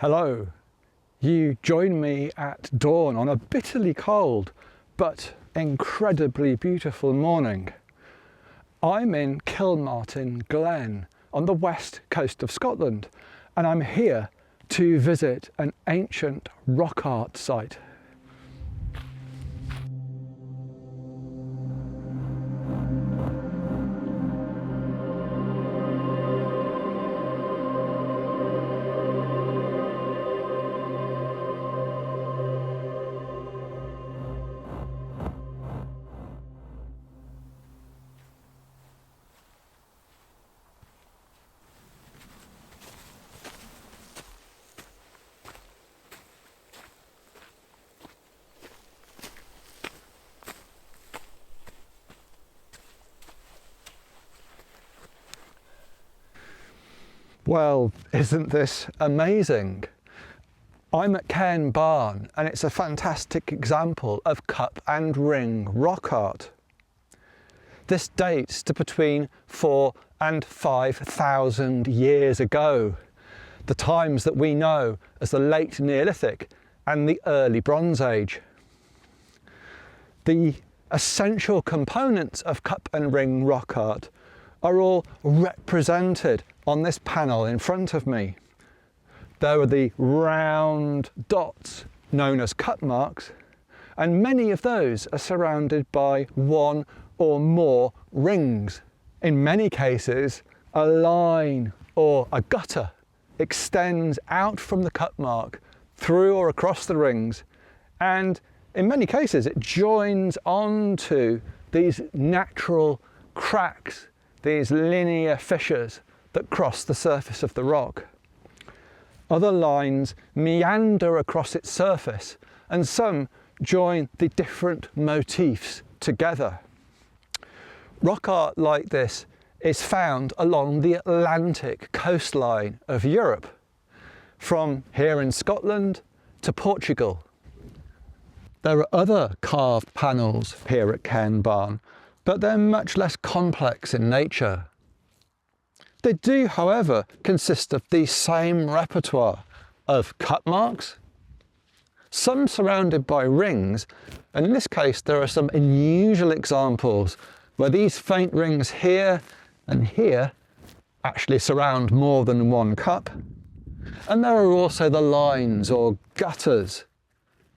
Hello. You join me at dawn on a bitterly cold but incredibly beautiful morning. I'm in Kilmartin Glen on the west coast of Scotland, and I'm here to visit an ancient rock art site. Well, isn't this amazing? I'm at Cairnbaan, and it's a fantastic example of cup and ring rock art. This dates to between 4,000 and 5,000 years ago, the times that we know as the late Neolithic and the early Bronze Age. The essential components of cup and ring rock art are all represented on this panel in front of me. There are the round dots known as cut marks, and many of those are surrounded by one or more rings. In many cases, a line or a gutter extends out from the cut mark through or across the rings, and in many cases it joins onto these natural cracks, these linear fissures that cross the surface of the rock. Other lines meander across its surface, and some join the different motifs together. Rock art like this is found along the Atlantic coastline of Europe, from here in Scotland to Portugal. There are other carved panels here at Cairnbaan, but they're much less complex in nature. They do, however, consist of the same repertoire of cut marks, some surrounded by rings, and in this case there are some unusual examples where these faint rings here and here actually surround more than one cup. And there are also the lines or gutters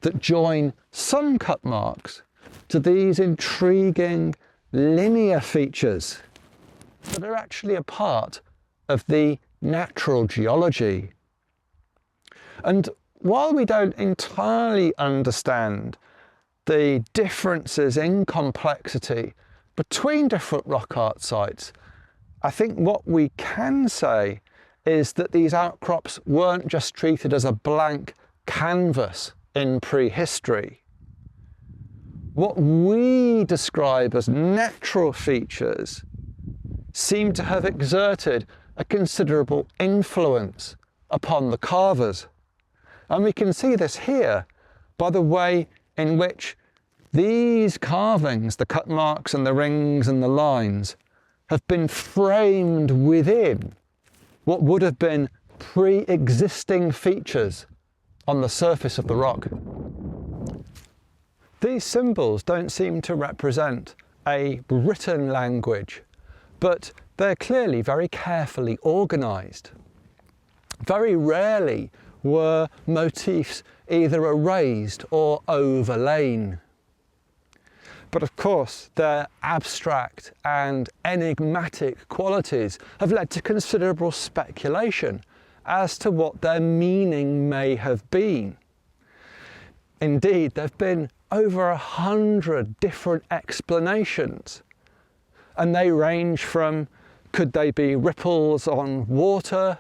that join some cut marks to these intriguing linear features that are actually a part of the natural geology. And while we don't entirely understand the differences in complexity between different rock art sites, I think what we can say is that these outcrops weren't just treated as a blank canvas in prehistory. What we describe as natural features seem to have exerted a considerable influence upon the carvers. And we can see this here by the way in which these carvings, the cut marks and the rings and the lines, have been framed within what would have been pre-existing features on the surface of the rock. These symbols don't seem to represent a written language, but they're clearly very carefully organised. Very rarely were motifs either erased or overlain. But of course, their abstract and enigmatic qualities have led to considerable speculation as to what their meaning may have been. Indeed, there have been over 100 different explanations, and they range from, could they be ripples on water?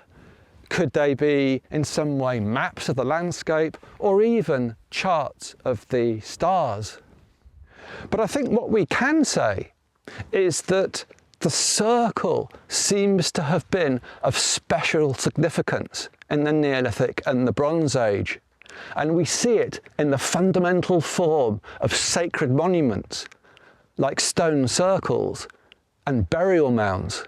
Could they be in some way maps of the landscape, or even charts of the stars? But I think what we can say is that the circle seems to have been of special significance in the Neolithic and the Bronze Age. And we see it in the fundamental form of sacred monuments, like stone circles and burial mounds.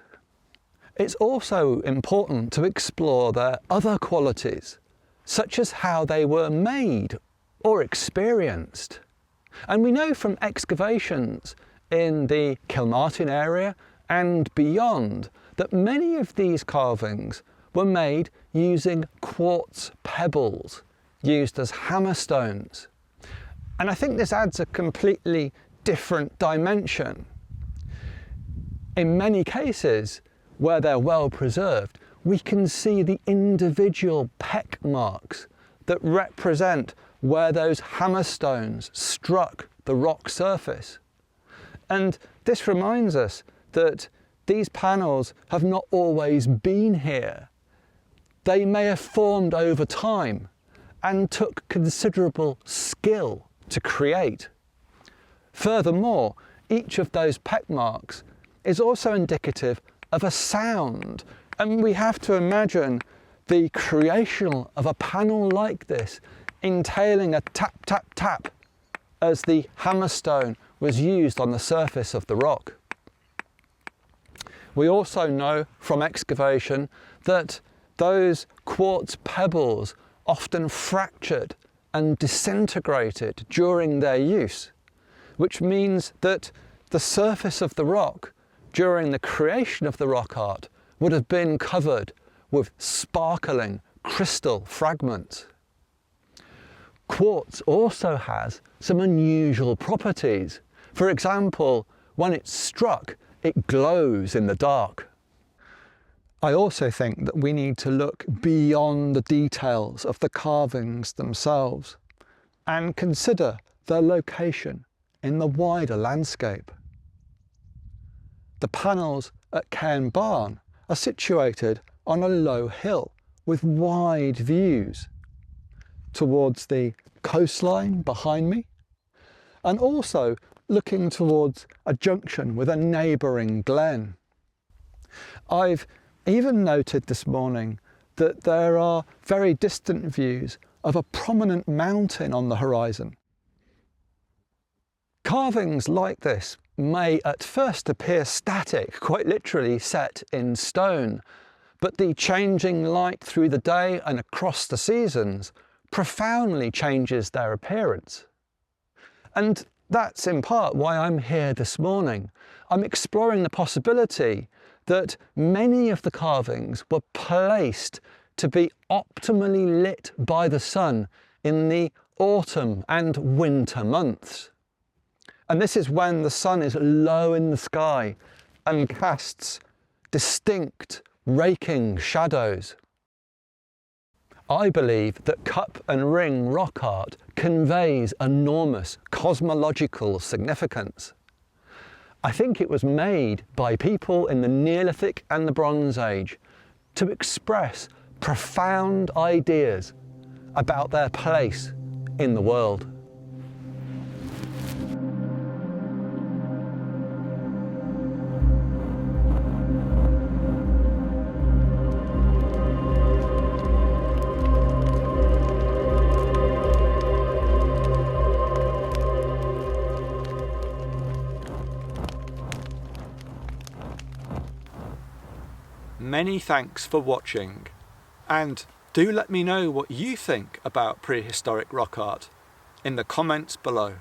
It's also important to explore their other qualities, such as how they were made or experienced. And we know from excavations in the Kilmartin area and beyond that many of these carvings were made using quartz pebbles used as hammerstones. And I think this adds a completely different dimension. In many cases, where they're well preserved, we can see the individual peck marks that represent where those hammerstones struck the rock surface. And this reminds us that these panels have not always been here. They may have formed over time and took considerable skill to create. Furthermore, each of those peck marks is also indicative of a sound, and we have to imagine the creation of a panel like this entailing a tap, tap, tap as the hammerstone was used on the surface of the rock. We also know from excavation that those quartz pebbles often fractured and disintegrated during their use, which means that the surface of the rock during the creation of the rock art would have been covered with sparkling crystal fragments. Quartz also has some unusual properties. For example, when it's struck, it glows in the dark. I also think that we need to look beyond the details of the carvings themselves and consider their location in the wider landscape. The panels at Cairnbaan are situated on a low hill with wide views towards the coastline behind me, and also looking towards a junction with a neighbouring glen. I've even noted this morning that there are very distant views of a prominent mountain on the horizon. Carvings like this may at first appear static, quite literally set in stone, but the changing light through the day and across the seasons profoundly changes their appearance. And that's in part why I'm here this morning. I'm exploring the possibility that many of the carvings were placed to be optimally lit by the sun in the autumn and winter months. And this is when the sun is low in the sky and casts distinct, raking shadows. I believe that cup and ring rock art conveys enormous cosmological significance. I think it was made by people in the Neolithic and the Bronze Age to express profound ideas about their place in the world. Many thanks for watching, and do let me know what you think about prehistoric rock art in the comments below.